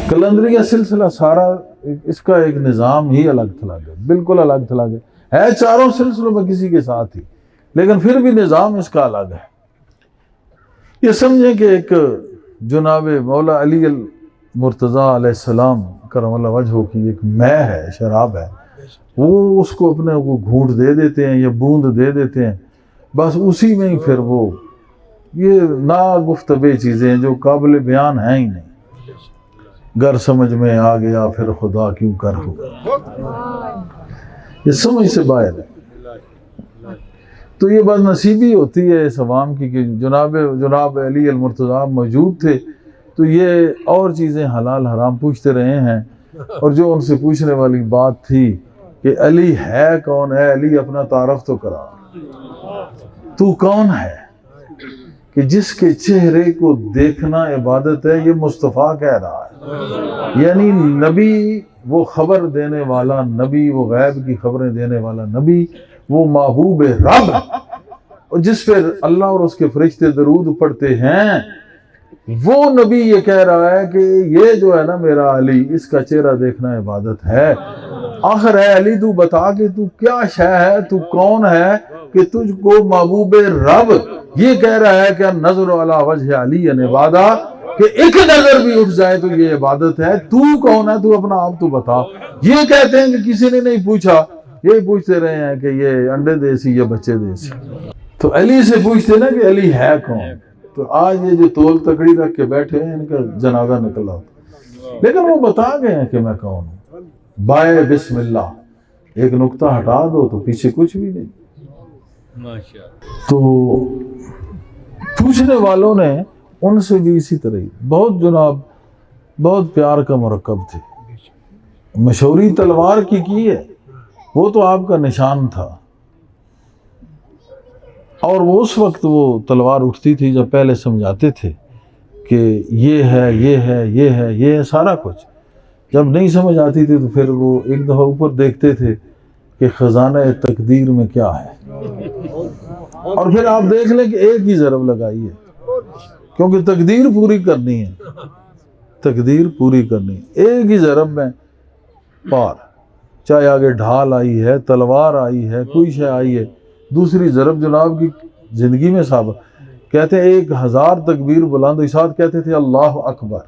کلندریہ سلسلہ سارا اس کا ایک نظام ہی الگ تھلگ ہے، بالکل الگ تھلگ ہے چاروں سلسلوں میں کسی کے ساتھ ہی، لیکن پھر بھی نظام اس کا الگ ہے۔ یہ سمجھیں کہ ایک جناب مولا علی المرتضیٰ علیہ السلام کرم اللہ وجہہ کی ایک مے ہے، شراب ہے، وہ اس کو اپنے کو گھونٹ دے دیتے ہیں یا بوند دے دیتے ہیں، بس اسی میں ہی پھر وہ یہ ناگفتبے چیزیں جو قابل بیان ہیں ہی نہیں۔ گر سمجھ میں آ گیا پھر خدا کیوں کر ہوا، یہ سمجھ سے باہر ہے۔ تو یہ بد نصیبی ہوتی ہے اس عوام کی کہ جناب علی المرتضیٰ موجود تھے تو یہ اور چیزیں حلال حرام پوچھتے رہے ہیں، اور جو ان سے پوچھنے والی بات تھی کہ علی ہے کون ہے، علی اپنا تعارف تو کرا، تو کون ہے کہ جس کے چہرے کو دیکھنا عبادت ہے، یہ مصطفیٰ کہہ رہا ہے، یعنی نبی، وہ خبر دینے والا نبی، وہ غیب کی خبریں دینے والا نبی، وہ محبوب رب، اور جس پر اللہ اور اس کے فرشتے درود پڑھتے ہیں، وہ نبی یہ کہہ رہا ہے کہ یہ جو ہے نا میرا علی، اس کا چہرہ دیکھنا عبادت ہے۔ آخر ہے علی تو بتا کہ تو کیا شے ہے، تو کون ہے کہ تجھ کو محبوب رب یہ کہہ رہا ہے کہ نظر علی وجہ علی عبادہ، کہ ایک نظر بھی اٹھ جائے تو یہ عبادت ہے، تو کون ہے، تو اپنا آپ تو بتا۔ یہ کہتے ہیں کہ کسی نے نہیں پوچھا، یہ پوچھتے رہے ہیں کہ یہ انڈے دیسی یا بچے دیسی، تو علی سے پوچھتے نا کہ علی ہے کون۔ تو آج یہ جو تول تکڑی رکھ کے بیٹھے ہیں ان کا جنازہ نکلا ہوتا، لیکن وہ بتا گئے ہیں کہ میں کون ہوں، بائے بسم اللہ، ایک نقطہ ہٹا دو تو پیچھے کچھ بھی نہیں۔ تو پوچھنے والوں نے ان سے بھی اسی طرح ہی بہت جناب بہت پیار کا مرکب تھے، مشہوری تلوار کی ہے، وہ تو آپ کا نشان تھا، اور وہ اس وقت وہ تلوار اٹھتی تھی جب پہلے سمجھاتے تھے کہ یہ ہے یہ ہے یہ ہے یہ ہے سارا کچھ، جب نہیں سمجھ آتی تھی تو پھر وہ ایک دفعہ اوپر دیکھتے تھے کہ خزانہ تقدیر میں کیا ہے، اور پھر آپ دیکھ لیں کہ ایک ہی ضرب لگائی ہے، کیونکہ تقدیر پوری کرنی ہے، تقدیر پوری کرنی ہے، ایک ہی ضرب میں پار، چاہے آگے ڈھال آئی ہے، تلوار آئی ہے، کوئی شے آئی ہے، دوسری ضرب جناب کی زندگی میں ثابت۔ کہتے ہیں 1000 تکبیر بلند، ساتھ کہتے تھے اللہ اکبر۔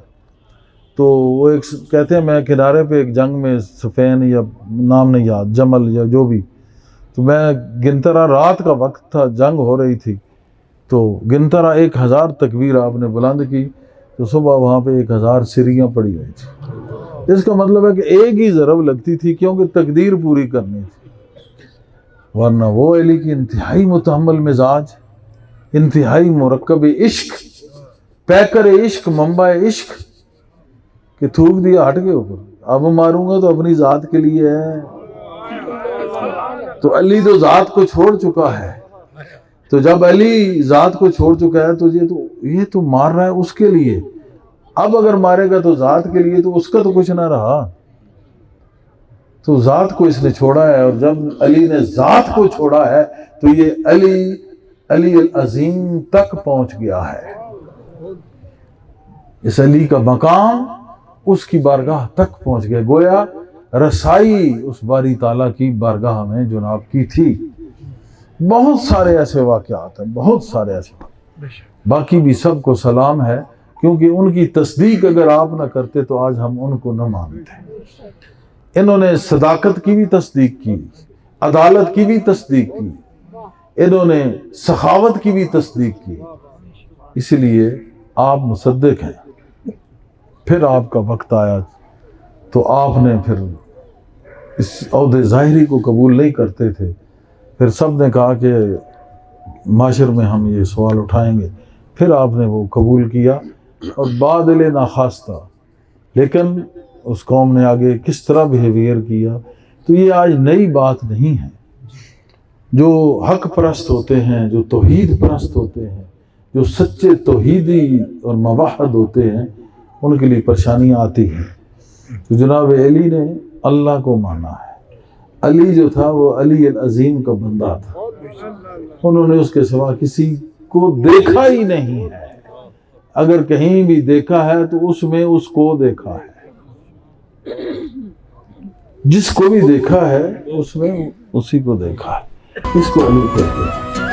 تو وہ ایک کہتے ہیں میں کنارے پہ ایک جنگ میں سفین یا نام نہیں یاد، جمل یا جو بھی، تو میں گنتا رہا، رات کا وقت تھا، جنگ ہو رہی تھی، تو گنتا رہا 1000 تکبیر آپ نے بلند کی، تو صبح وہاں پہ 1000 سریاں پڑی ہوئی تھی۔ اس کا مطلب ہے کہ ایک ہی ضرب لگتی تھی، کیونکہ تقدیر پوری کرنی تھی، ورنہ وہ علی کی انتہائی متحمل مزاج، انتہائی مرکب عشق، پیکر عشق، منبع عشق، کہ تھوک دیا ہٹ کے اوپر، اب ماروں گا تو اپنی ذات کے لیے ہے، تو علی تو ذات کو چھوڑ چکا ہے، تو جب علی ذات کو چھوڑ چکا ہے تو یہ تو مار رہا ہے اس کے لیے، اب اگر مارے گا تو ذات کے لیے، تو اس کا تو کچھ نہ رہا، تو ذات کو اس نے چھوڑا ہے، اور جب علی نے ذات کو چھوڑا ہے تو یہ علی العظیم تک پہنچ گیا ہے، اس علی کا مقام اس کی بارگاہ تک پہنچ گیا، گویا رسائی اس باری تعالیٰ کی بارگاہ میں جناب کی تھی۔ بہت سارے ایسے واقعات ہیں، بہت سارے ایسے واقعات، باقی بھی سب کو سلام ہے، کیونکہ ان کی تصدیق اگر آپ نہ کرتے تو آج ہم ان کو نہ مانتے۔ انہوں نے صداقت کی بھی تصدیق کی، عدالت کی بھی تصدیق کی، انہوں نے سخاوت کی بھی تصدیق کی، اس لیے آپ مصدق ہیں۔ پھر آپ کا وقت آیا تو آپ نے پھر اس عہدے ظاہری کو قبول نہیں کرتے تھے، پھر سب نے کہا کہ معاشر میں ہم یہ سوال اٹھائیں گے، پھر آپ نے وہ قبول کیا، اور بادل ناخواستہ، لیکن اس قوم نے آگے کس طرح بیہیویئر کیا، تو یہ آج نئی بات نہیں ہے۔ جو حق پرست ہوتے ہیں، جو توحید پرست ہوتے ہیں، جو سچے توحیدی اور موحد ہوتے ہیں، ان کے لیے پریشانیاں آتی ہیں۔ تو جناب علی نے اللہ کو مانا ہے، علی جو تھا وہ علی العظیم کا بندہ تھا، انہوں نے اس کے سوا کسی کو دیکھا ہی نہیں ہے، اگر کہیں بھی دیکھا ہے تو اس میں اس کو دیکھا ہے، جس کو بھی دیکھا ہے اس میں اسی کو دیکھا ہے، اس کو علی کہتے ہیں۔